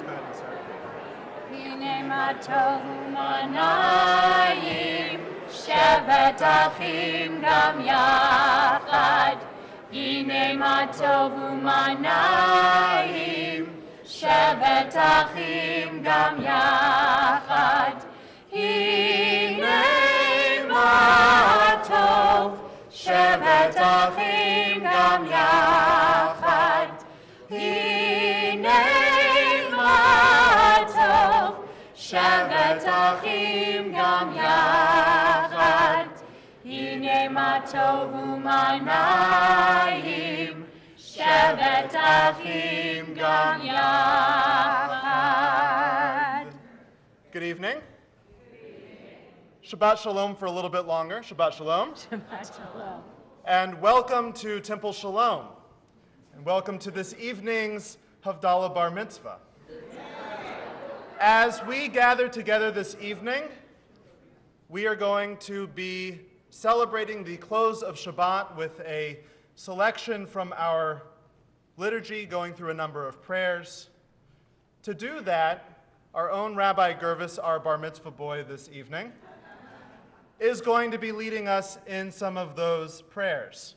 Go ahead and start. Hine ma tovu manayim, shevet achim gam yachad. Hine ma tovu manayim, shevet achim gam yachad. Hine ma tov, shevet achim gam yachad. Hine ma tov, shevet achim gam yachad. Hine ma tovu manayim, shevet achim gam yachad. Good evening. Shabbat Shalom for a little bit longer. Shabbat Shalom. Shabbat Shalom. And welcome to Temple Shalom. And welcome to this evening's Havdallah Bar Mitzvah. As we gather together this evening, we are going to be celebrating the close of Shabbat with a selection from our liturgy, going through a number of prayers. To do that, our own Rabbi Gurvis, our bar mitzvah boy this evening, is going to be leading us in some of those prayers.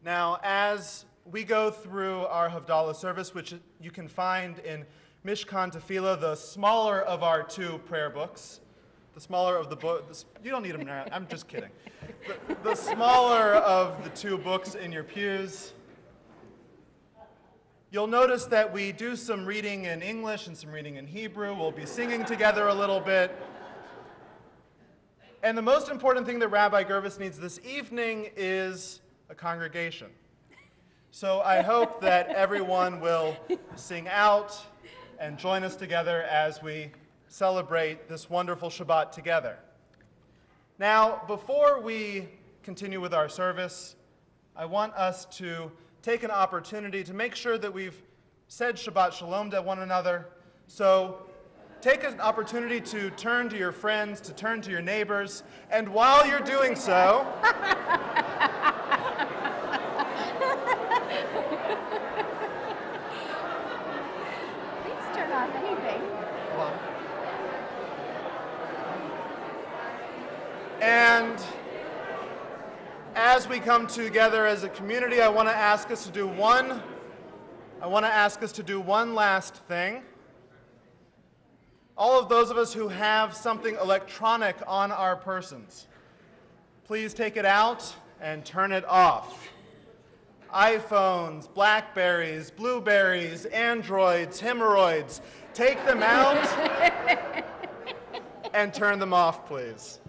Now, as we go through our Havdallah service, which you can find in Mishkan Tefillah, the smaller of our two prayer books, the smaller of the book, you don't need them now, I'm just kidding. The smaller of the two books in your pews. You'll notice that we do some reading in English and some reading in Hebrew. We'll be singing together a little bit. And the most important thing that Rabbi Gurvis needs this evening is a congregation. So I hope that everyone will sing out and join us together as we celebrate this wonderful Shabbat together. Now, before we continue with our service, I want us to take an opportunity to make sure that we've said Shabbat Shalom to one another. So take an opportunity to turn to your friends, to turn to your neighbors, and while you're doing so, Please turn off anything. and as we come together as a community, I want to ask us to do one last thing. All of those of us who have something electronic on our persons, please take it out and turn it off. iPhones, Blackberries, Blueberries, Androids, hemorrhoids, take them out and turn them off, please.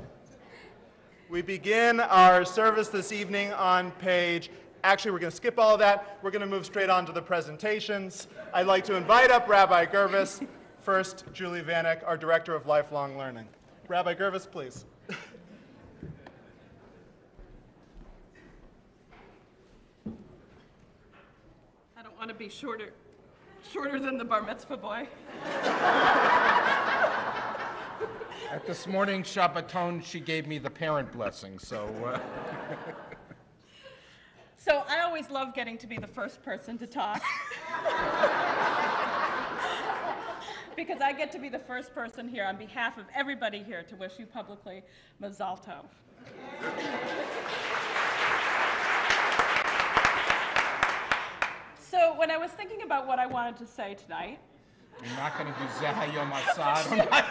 We begin our service this evening on page, actually we're going to skip all of that, we're going to move straight on to the presentations. I'd like to invite up Rabbi Gurvis. First, Julie Vanek, our Director of Lifelong Learning. Rabbi Gurvis, please. I don't want to be shorter than the bar mitzvah boy. At this morning's Shabbaton, she gave me the parent blessing, so. So I always love getting to be the first person to talk. Because I get to be the first person here on behalf of everybody here to wish you publicly Mazal Tov. So when I was thinking about what I wanted to say tonight, You're not going to do Zehayom Assad on my...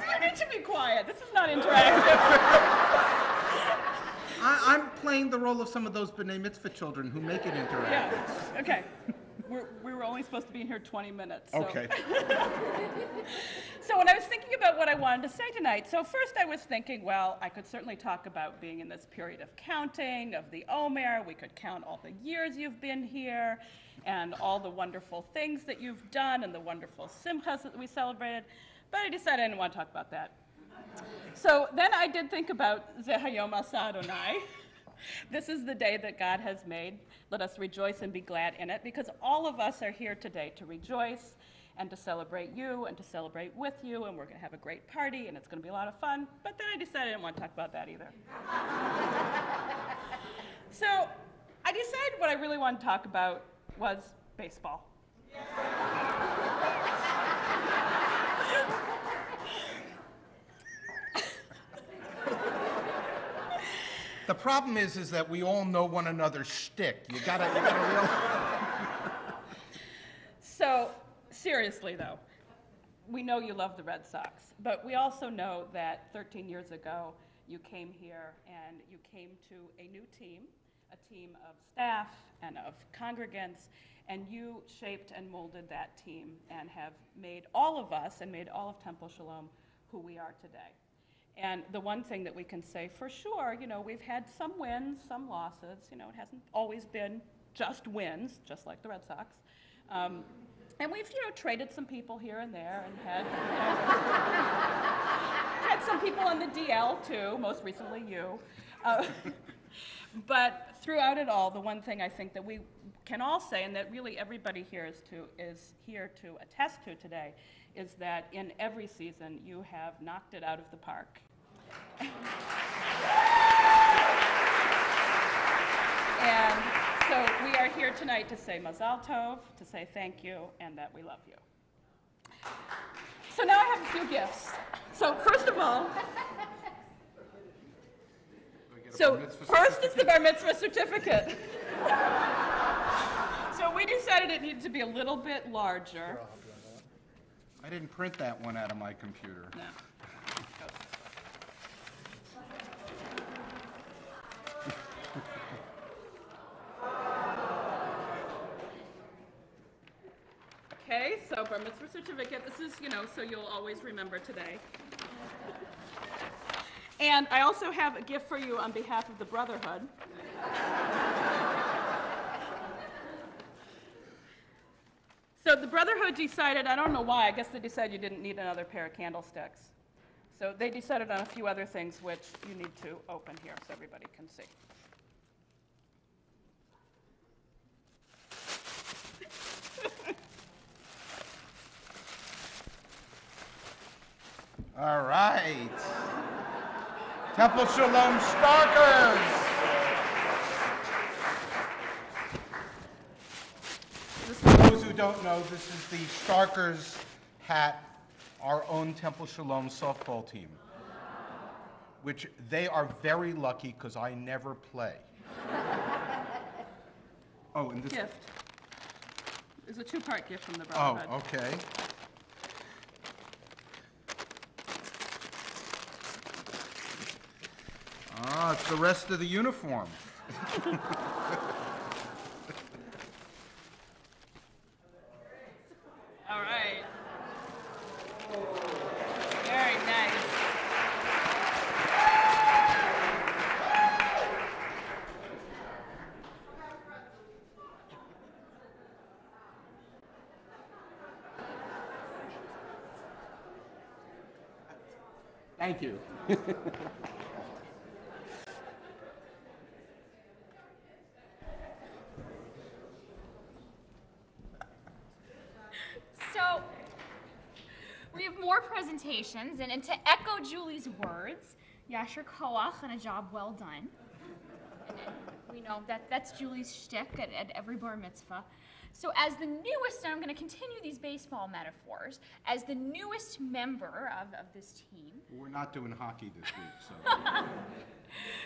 You need to be quiet. This is not interactive. I'm playing the role of some of those B'nai Mitzvah children who make it interactive. Yeah, okay. We were only supposed to be in here 20 minutes. So. Okay. So when I was thinking about what I wanted to say tonight, so first I was thinking, well, I could certainly talk about being in this period of counting, of the Omer. We could count all the years you've been here and all the wonderful things that you've done and the wonderful simchas that we celebrated. But I decided I didn't want to talk about that. So then I did think about Zehayom Asa Adonai. This is the day that God has made. Let us rejoice and be glad in it, because all of us are here today to rejoice and to celebrate you and to celebrate with you, and we're going to have a great party, and it's going to be a lot of fun. But then I decided I didn't want to talk about that either. So I decided what I really wanted to talk about was baseball. The problem is that we all know one another's shtick. You gotta realize. So, seriously though, we know you love the Red Sox, but we also know that 13 years ago, you came here and you came to a new team, a team of staff and of congregants, and you shaped and molded that team and have made all of us and made all of Temple Shalom who we are today. And the one thing that we can say for sure, you know, we've had some wins, some losses. You know, it hasn't always been just wins, just like the Red Sox. And we've, you know, traded some people here and there and had, had some people on the DL too, most recently you. But throughout it all, the one thing I think that we can all say, and that really everybody here is here to attest to today, is that in every season you have knocked it out of the park. And so we are here tonight to say Mazal Tov, to say thank you, and that we love you. So now I have a few gifts. So first of all, first is the Bar Mitzvah certificate. So we decided it needed to be a little bit larger. I didn't print that one out of my computer. No. Okay, so Bar Mitzvah certificate. This is, you know, so you'll always remember today. And I also have a gift for you on behalf of the Brotherhood. So the Brotherhood decided, I don't know why, I guess they decided you didn't need another pair of candlesticks. So they decided on a few other things which you need to open here so everybody can see. All right. Temple Shalom Starkers. For those who don't know, this is the Starkers hat, our own Temple Shalom softball team, which they are very lucky because I never play. Oh, and this Gift. It's a two-part gift from the Brotherhood. Oh, okay. Ah, it's the rest of the uniform. All right. Very nice. Thank you. So, we have more presentations, and to echo Julie's words, Yasher Koach on a job well done. And we know that's Julie's shtick at every bar mitzvah. So as the newest, and I'm going to continue these baseball metaphors, as the newest member of this team. We're not doing hockey this week, so.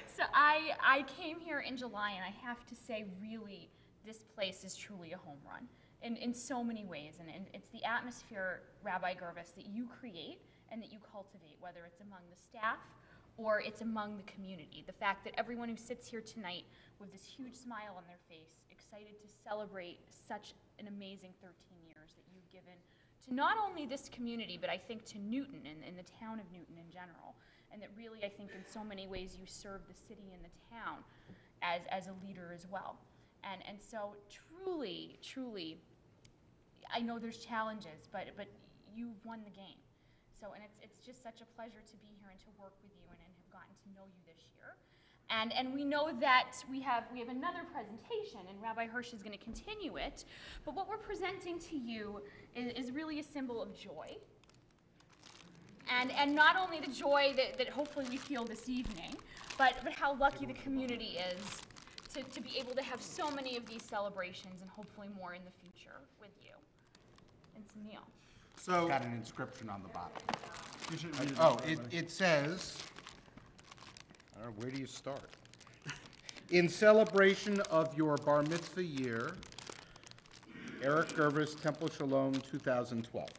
So I came here in July, and I have to say, really, this place is truly a home run in so many ways. And it's the atmosphere, Rabbi Gurvis, that you create and that you cultivate, whether it's among the staff or it's among the community. The fact that everyone who sits here tonight with this huge smile on their face, excited to celebrate such an amazing 13 years that you've given to not only this community, but I think to Newton and the town of Newton in general. And that really, I think, in so many ways, you serve the city and the town as a leader as well. And so truly, truly, I know there's challenges, but you've won the game. So, and it's just such a pleasure to be here and to work with you and have gotten to know you this year. And we know that we have another presentation, and Rabbi Hirsch is going to continue it. But what we're presenting to you is really a symbol of joy. And not only the joy that hopefully we feel this evening, but how lucky the community is to be able to have so many of these celebrations and hopefully more in the future with you. and some meal. So, Got an inscription on the bottom. you should read it. Oh, it says, where do you start? In celebration of your bar mitzvah year, Eric Gurvis, Temple Shalom, 2012.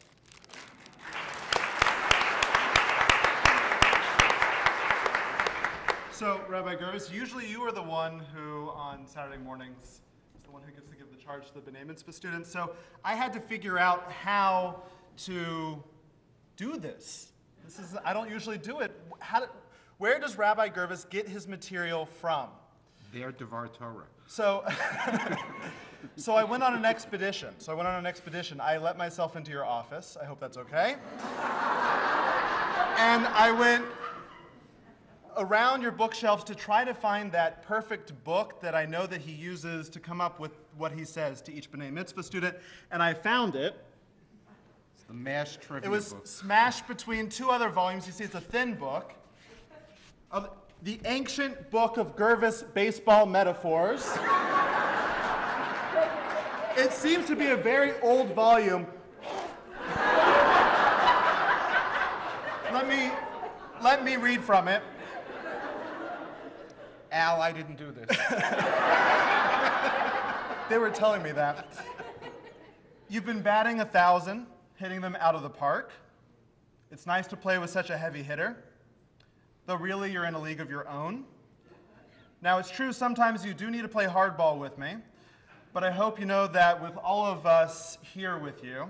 So, Rabbi Gurvis, usually you are the one who, on Saturday mornings, is the one who gets to give the charge to the B'nai Mitzvah students. So, I had to figure out how to do this. I don't usually do it. Where does Rabbi Gurvis get his material from? Their Devar Torah. So, so I went on an expedition. I let myself into your office. I hope that's okay. And I went around your bookshelves to try to find that perfect book that I know that he uses to come up with what he says to each B'nai Mitzvah student. And I found it. It's the MASH trivia It was book. smashed between two other volumes. You see, it's a thin book. Of the ancient book of Gurvis baseball metaphors. It seems to be a very old volume. Let me read from it. Al, I didn't do this. They were telling me that. You've been batting 1,000, hitting them out of the park. It's nice to play with such a heavy hitter, though really you're in a league of your own. Now, it's true sometimes you do need to play hardball with me, but I hope you know that with all of us here with you,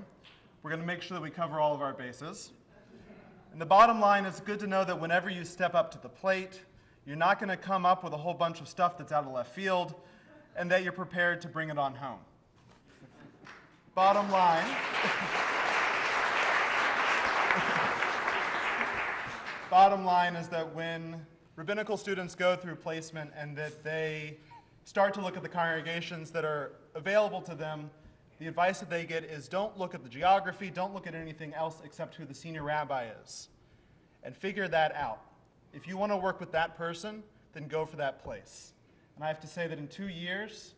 we're going to make sure that we cover all of our bases. And the bottom line is good to know that whenever you step up to the plate, you're not going to come up with a whole bunch of stuff that's out of left field, and that you're prepared to bring it on home. Bottom line. Bottom line is that when rabbinical students go through placement and that they start to look at the congregations that are available to them, the advice that they get is don't look at the geography, don't look at anything else except who the senior rabbi is, and figure that out. If you want to work with that person, then go for that place. And I have to say that in 2 years,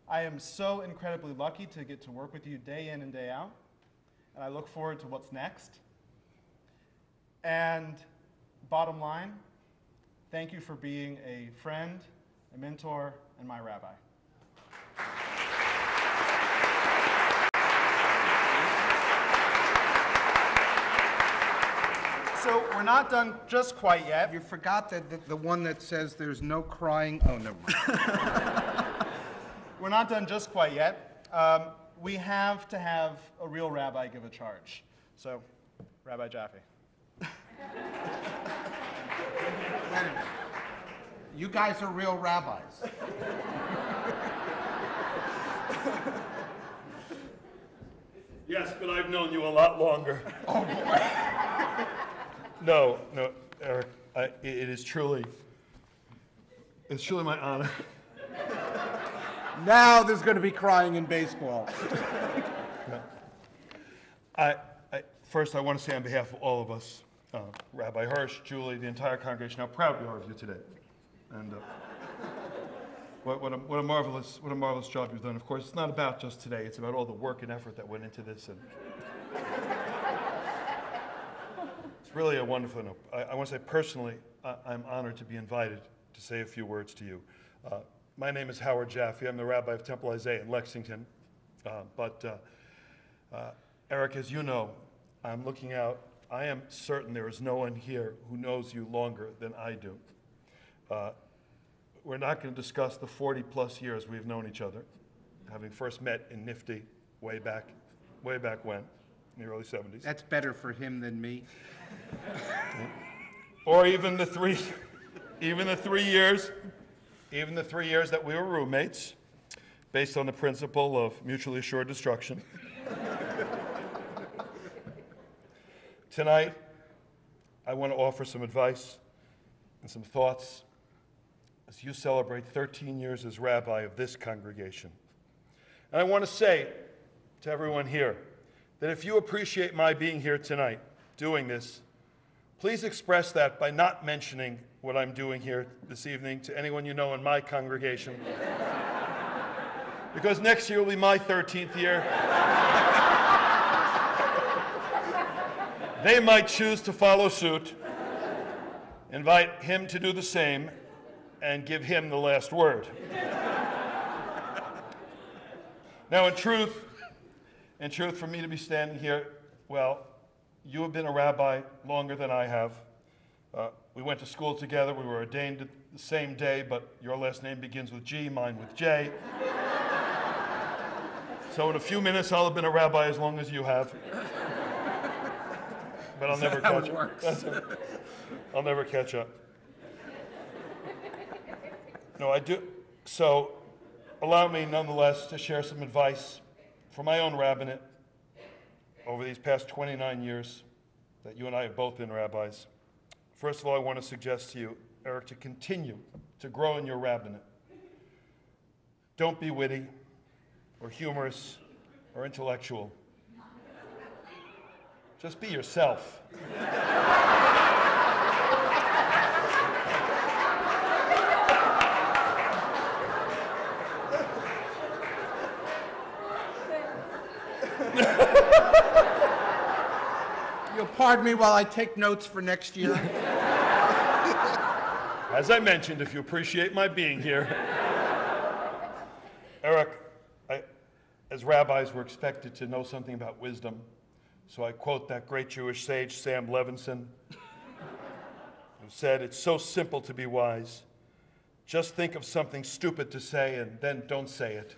I am so incredibly lucky to get to work with you day in and day out, and I look forward to what's next. And bottom line, thank you for being a friend, a mentor, and my rabbi. So we're not done just quite yet. You forgot that the one that says there's no crying. Oh, never mind. We're not done just quite yet. We have to have a real rabbi give a charge. So, Rabbi Jaffe. Wait a minute. You guys are real rabbis. Yes, but I've known you a lot longer. Oh, boy. No, Eric, it's truly my honor. Now there's going to be crying in baseball. First, I want to say on behalf of all of us, Rabbi Hirsch, Julie, the entire congregation, how proud we are of you today. And what a marvelous job you've done. Of course, it's not about just today. It's about all the work and effort that went into this. And it's really a wonderful note. I want to say personally, I'm honored to be invited to say a few words to you. My name is Howard Jaffe. I'm the rabbi of Temple Isaiah in Lexington. Eric, as you know, I'm looking out. I am certain there is no one here who knows you longer than I do. We're not going to discuss the 40-plus years we've known each other, having first met in Nifty way back when, in the early 70s. That's better for him than me. Or even the 3 years that we were roommates, based on the principle of mutually assured destruction. Tonight, I want to offer some advice and some thoughts as you celebrate 13 years as rabbi of this congregation. And I want to say to everyone here that if you appreciate my being here tonight, doing this, please express that by not mentioning what I'm doing here this evening to anyone you know in my congregation. Because next year will be my 13th year. they might choose to follow suit, invite him to do the same, and give him the last word. Now, in truth, for me to be standing here, well, you have been a rabbi longer than I have. We went to school together. We were ordained the same day, but your last name begins with G, mine with J. So in a few minutes, I'll have been a rabbi as long as you have. But I'll never catch up. I'll never catch up. No, I do. So allow me, nonetheless, to share some advice from my own rabbinate over these past 29 years that you and I have both been rabbis. First of all, I want to suggest to you, Eric, to continue to grow in your rabbinate. Don't be witty or humorous or intellectual. Just be yourself. You'll pardon me while I take notes for next year. As I mentioned, if you appreciate my being here. Eric, as rabbis, we're expected to know something about wisdom. So I quote that great Jewish sage, Sam Levinson, who said, "It's so simple to be wise. Just think of something stupid to say and then don't say it."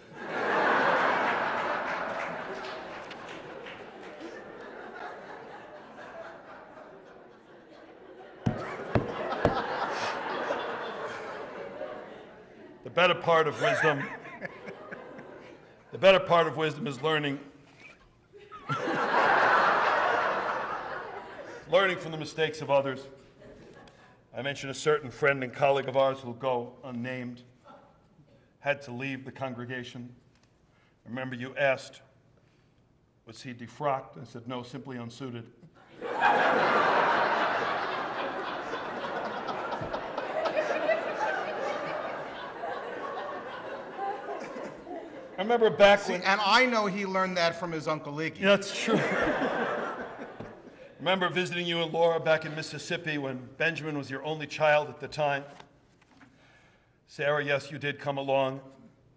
The better part of wisdom is learning from the mistakes of others. I mentioned a certain friend and colleague of ours who will go unnamed, had to leave the congregation. I remember you asked, was he defrocked? I said, no, simply unsuited. I remember back when... And I know he learned that from his Uncle Iggy. Yeah, that's true. Remember visiting you and Laura back in Mississippi when Benjamin was your only child at the time. Sarah, yes, you did come along.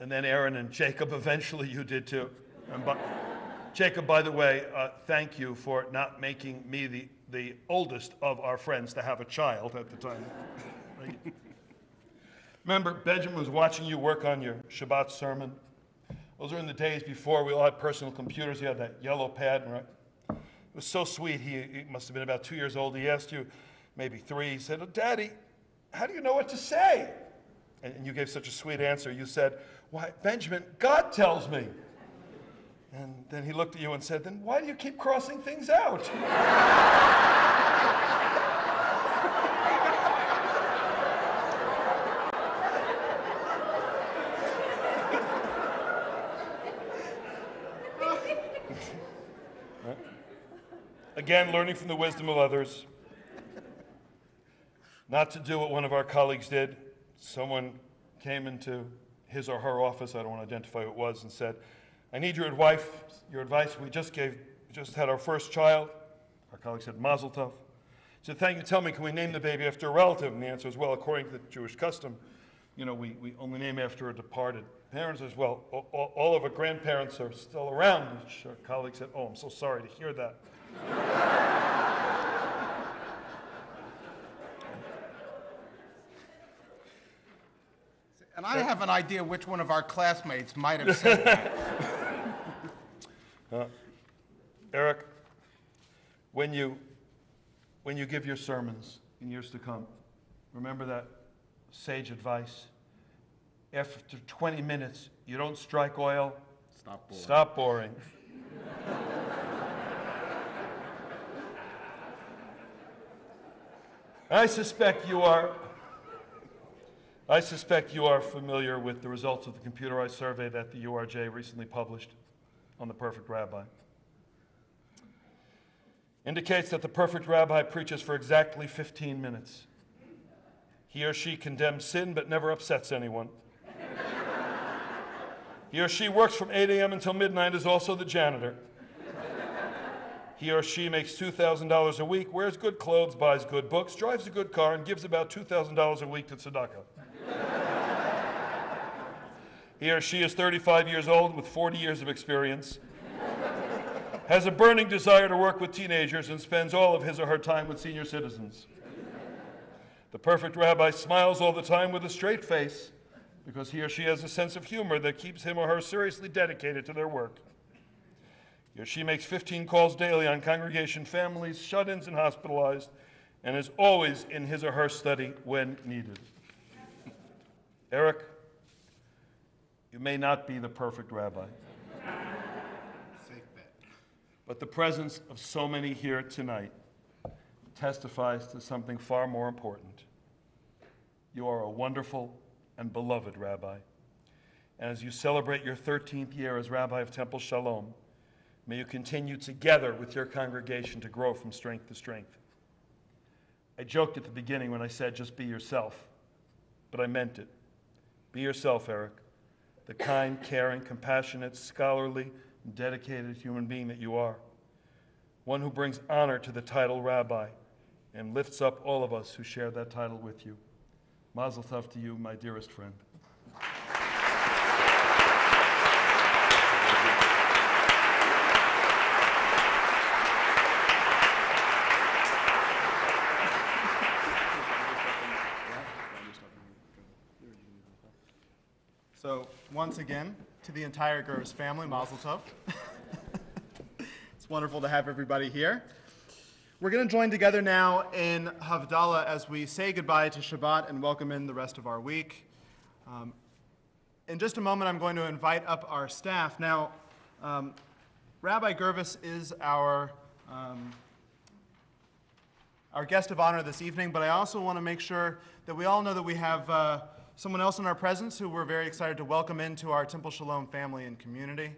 And then Aaron and Jacob, eventually you did too. And Jacob, by the way, thank you for not making me the oldest of our friends to have a child at the time. Remember, Benjamin was watching you work on your Shabbat sermon. Those were in the days before we all had personal computers. You had that yellow pad, right? It was so sweet. He must have been about 2 years old. He asked you, maybe 3. He said, "Oh, Daddy, how do you know what to say?" And you gave such a sweet answer. You said, "Why, Benjamin, God tells me." And then he looked at you and said, "Then why do you keep crossing things out?" Again, learning from the wisdom of others. Not to do what one of our colleagues did. Someone came into his or her office, I don't want to identify who it was, and said, "I need your advice. We just had our first child." Our colleague said, "Mazel tov." He said, "Thank you. Tell me, can we name the baby after a relative?" And the answer is, well, according to the Jewish custom, you know, we only name after a departed parent. As well, all of our grandparents are still around. Which our colleague said, "Oh, I'm so sorry to hear that." And I have an idea which one of our classmates might have said that. Eric, when you give your sermons in years to come, remember that sage advice. After 20 minutes, you don't strike oil. Stop boring. I suspect you are familiar with the results of the computerized survey that the URJ recently published on the perfect rabbi. Indicates that the perfect rabbi preaches for exactly 15 minutes. He or she condemns sin but never upsets anyone. He or she works from 8 a.m. until midnight, is also the janitor. He or she makes $2,000 a week, wears good clothes, buys good books, drives a good car, and gives about $2,000 a week to tzedakah. He or she is 35 years old with 40 years of experience, has a burning desire to work with teenagers, and spends all of his or her time with senior citizens. The perfect rabbi smiles all the time with a straight face because he or she has a sense of humor that keeps him or her seriously dedicated to their work. He or she makes 15 calls daily on congregation families, shut-ins, and hospitalized, and is always in his or her study when needed. Eric, you may not be the perfect rabbi, Safe bet. but the presence of so many here tonight testifies to something far more important. You are a wonderful and beloved rabbi. And as you celebrate your 13th year as Rabbi of Temple Shalom, may you continue together with your congregation to grow from strength to strength. I joked at the beginning when I said just be yourself, but I meant it. Be yourself, Eric, the kind, caring, compassionate, scholarly, and dedicated human being that you are. One who brings honor to the title rabbi and lifts up all of us who share that title with you. Mazel tov to you, my dearest friend. So once again, to the entire Gurvis family, Mazel Tov. It's wonderful to have everybody here. We're going to join together now in Havdallah as we say goodbye to Shabbat and welcome in the rest of our week. In just a moment, I'm going to invite up our staff. Now, Rabbi Gurvis is our guest of honor this evening, but I also want to make sure that we all know that we have someone else in our presence who we're very excited to welcome into our Temple Shalom family and community.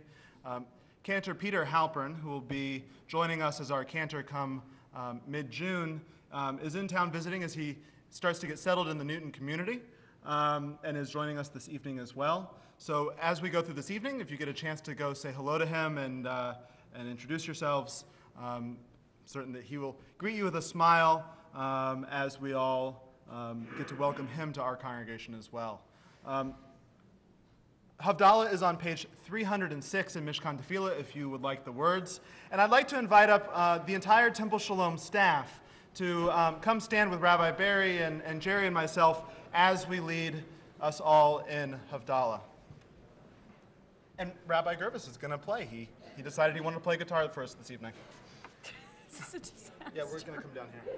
Cantor Peter Halpern, who will be joining us as our cantor come mid-June, is in town visiting as he starts to get settled in the Newton community and is joining us this evening as well. So as we go through this evening, if you get a chance to go say hello to him and introduce yourselves, certain that he will greet you with a smile as we all get to welcome him to our congregation as well. Havdallah is on page 306 in Mishkan Tefillah if you would like the words. And I'd like to invite up the entire Temple Shalom staff to come stand with Rabbi Barry and Jerry and myself as we lead us all in Havdallah. And Rabbi Gurvis is going to play. He decided he wanted to play guitar for us this evening. This is a disaster. Yeah, we're going to come down here.